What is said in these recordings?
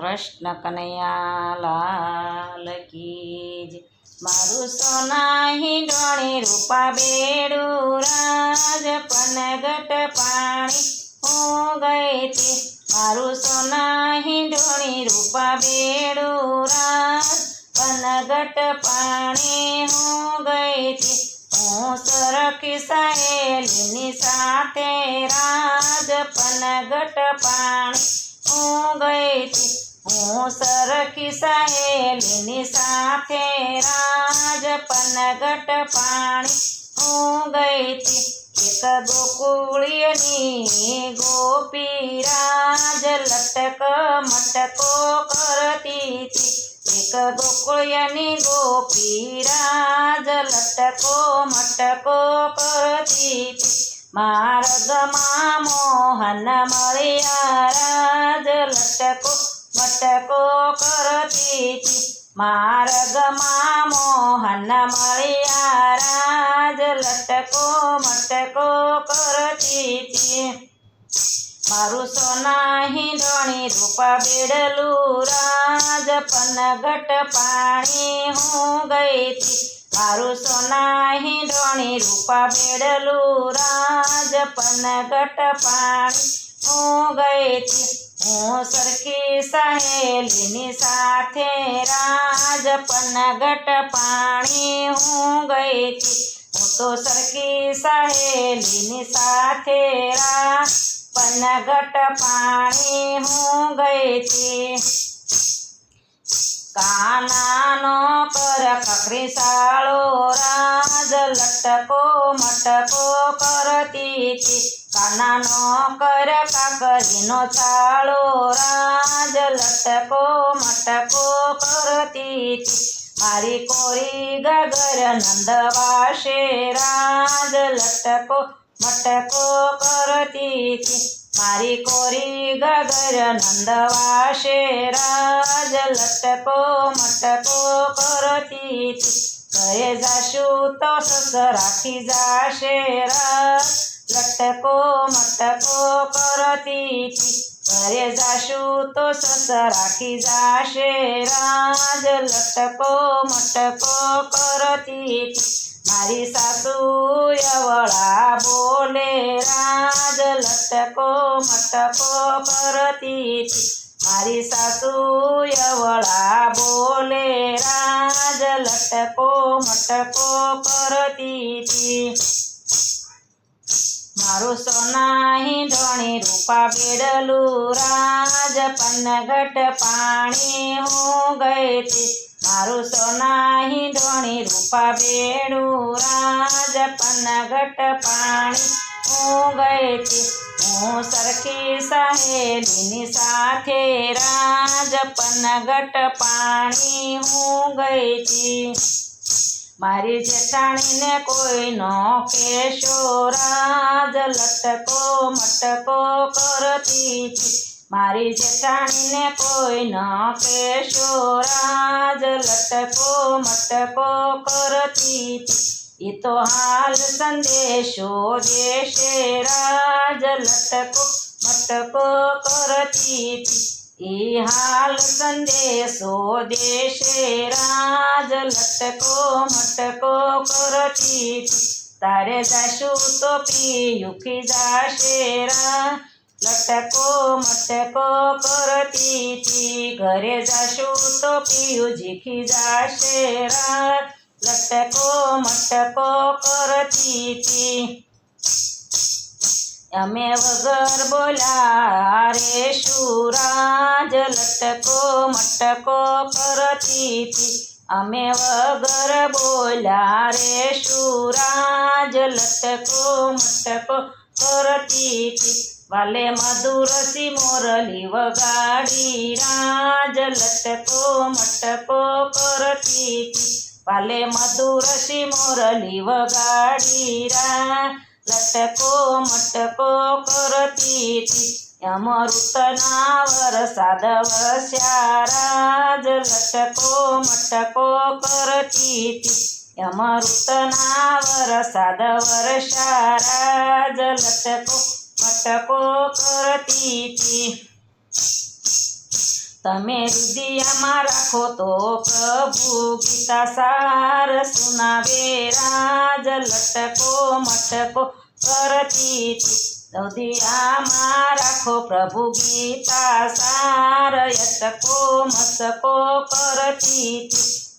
કૃષ્ણ કનૈયા લાલ કી જય। મારું સોના હિંડોણી રૂપા બેડું રાજ પનગટ પાણી હું ગઈ તી। મારું સોના હિંડોણી રૂપા બેડું રાજ પનગટ પાણી હું ગઈ તી। હું સરખી સહેલીની સાથે રાજ પનગટ પાણી હું ગઈ તી। હું સરખી સહેલીની સાથે રાજ પનગટ પાણી હું ગઈ તી। એક ગોકુળિયની ગોપી રાજ લટક મટકો કરતી તી। એક ગોકુળિયની ગોપી રાજ લટકો મટકો કરતી તી। માર્ગમાં મોહન મળ્યા રાજ લટકો મટકો કરતી તી। માર્ગમાં મોહન મળ્યા રાજ લટકો મટકો કરતી તી। મારું સોના હિંડોણી રૂપા બેડલું રાજ પનગટ પાણી હું ગઈ તી। મારું સોના હિંડોણી રૂપા બેડલું રાજ પનગટ પાણી હું ગઈ તી। હું સરખી સહેલીની સાથે રાજ પનગટ પાણી હું ગઈ તી। હું તો સરખી સહેલીની સાથે રાજ પનગટ પાણી હું ગઈ તી। કાનાનો કર કકરી સાળો રાજ લટકો મટકો કરતી તી। કાનાનો કર કાકરીનો ચાળો રાજ લટકો મટકો કરતી તી। મારી કોરી ગગર નંદવાસે રાજ લટકો મટકો કરતી તી। મારી કોરી ગગર નંદવાસે રાજ લટકો મટકો કરતી તી। ઘરે જાશું તો સસરાથી જાશે રાજ લટકો મટકો કરતી તી। ઘરે જાશું તો સસરાથી જાશે રાજ લટકો મટકો કરતી તી। મારી સાસુ યવળા બોલે રાજ લટકો મટકો કરતી તી। મારી સાસુ યવળા બોલે રાજ લટકો મટકો કરતી તી। મારું સોના હિંડોણી રૂપા બેડલું રાજ પનગટ પાણી હું ગઈ તી। મારું સોના હિંડોણી રૂપા બેડું રાજ પનગટ પાણી હું ગઈ તી। હું સરખી સહેલીની સાથે રાજ પનગટ પાણી હું ગઈ તી। મારી જેઠાણીને કોઈ ન કહેશો રાજ લટકો મટકો કરતી તી। મારી જેઠાણીને કોઈ ન કહેશો રાજ લટકો મટકો કરતી તી। એ તો હાલ સંદેશો દેશે રાજ લટકો મટકો કરતી તી। એ હાલ સંદેશો દેશે રાજ લટકો મટકો કરતી તી। તારે જાશું તો પિયું ખીજાશે રાજ લટકો મટકો કરતી તી। ઘરે જાશું તો પિયુજી ખીજાશે રાજ લટકો મટકો કરતી તી। અમે વગર બોલ્યા રેશું રાજ લટકો મટકો કરતી તી। અમે વગર બોલ્યા રેશું રાજ લટકો મટકો કરતી તી। વાલે મધુરસી મોરલી વગાડી રાજ લટકો મટકો કરતી તી। વાલે મધુરસી મોરલી વગાડી રાજ લટકો મટકો કરતી તી। અમૃતના વરસાદ વરસ્યા રાજ લટકો મટકો કરતી તી। અમૃતના વરસાદ વરસ્યા રાજ લટકો મટકો કરતી તી। તમે હૃદયમાં રાખો તો પ્રભુ ગીતા સાર સુનાવે રાજ લટકો મટકો કરતી હૃદયમાં રાખો પ્રભુ ગીતા સાર યટકો મટકો કરતી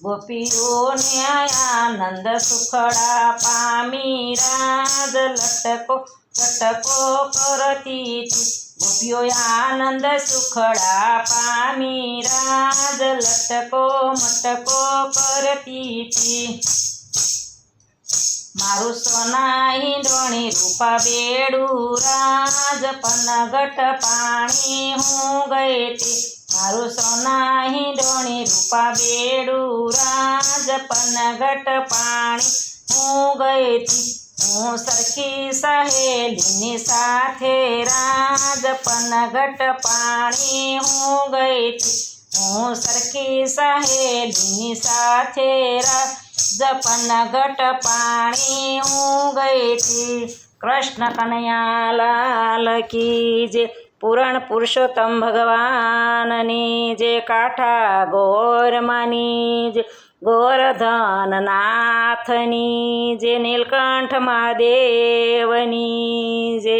ગોપીઓને આનંદ સુખડા પામી રાજ લટકો લટકો કરતી ગોપીઓ આનંદ સુખડા પામી રાજ લટકો મટકો કરતી મારું સોના ઈંડોણી રૂપા બેડું રાજ પનગટ પાણી હું ગઈ તી મારું સોના ઈંડોણી રૂપા બેડું રાજ પનગટ પાણી હું ગઈ તી હું સરખી સહેલીની સાથે રાજ પનગટ પાણી હું ગઈ તી હું સરખી સહેલીની સાથે પનગટ પાણી હું ગઈ તી કૃષ્ણ કનૈયા લાલ કી જે પૂરણ પુરુષોત્તમ ભગવાનની જે કાઠા ગોરમાની જે ગોરધનનાથની જે નીલકંઠ મહાદેવની જે